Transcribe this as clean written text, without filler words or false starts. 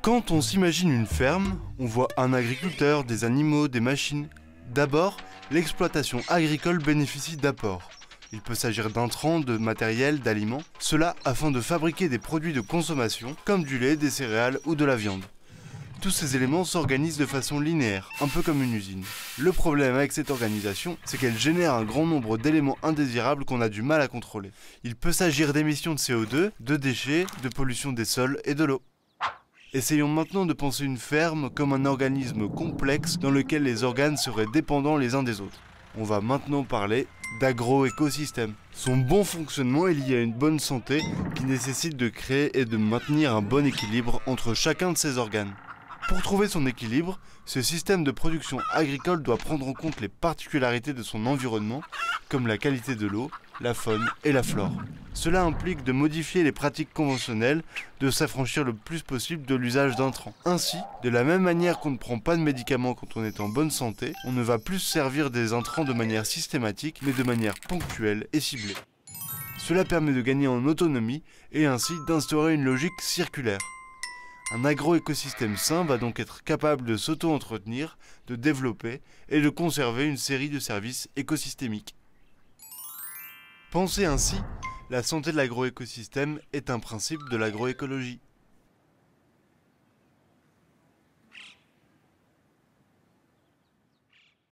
Quand on s'imagine une ferme, on voit un agriculteur, des animaux, des machines. D'abord, l'exploitation agricole bénéficie d'apports. Il peut s'agir d'intrants, de matériel, d'aliments, cela afin de fabriquer des produits de consommation comme du lait, des céréales ou de la viande. Tous ces éléments s'organisent de façon linéaire, un peu comme une usine. Le problème avec cette organisation, c'est qu'elle génère un grand nombre d'éléments indésirables qu'on a du mal à contrôler. Il peut s'agir d'émissions de CO2, de déchets, de pollution des sols et de l'eau. Essayons maintenant de penser une ferme comme un organisme complexe dans lequel les organes seraient dépendants les uns des autres. On va maintenant parler d'agroécosystème. Son bon fonctionnement est lié à une bonne santé qui nécessite de créer et de maintenir un bon équilibre entre chacun de ces organes. Pour trouver son équilibre, ce système de production agricole doit prendre en compte les particularités de son environnement, comme la qualité de l'eau, la faune et la flore. Cela implique de modifier les pratiques conventionnelles, de s'affranchir le plus possible de l'usage d'intrants. Ainsi, de la même manière qu'on ne prend pas de médicaments quand on est en bonne santé, on ne va plus servir des intrants de manière systématique, mais de manière ponctuelle et ciblée. Cela permet de gagner en autonomie et ainsi d'instaurer une logique circulaire. Un agroécosystème sain va donc être capable de s'auto-entretenir, de développer et de conserver une série de services écosystémiques. Pensez ainsi, la santé de l'agroécosystème est un principe de l'agroécologie.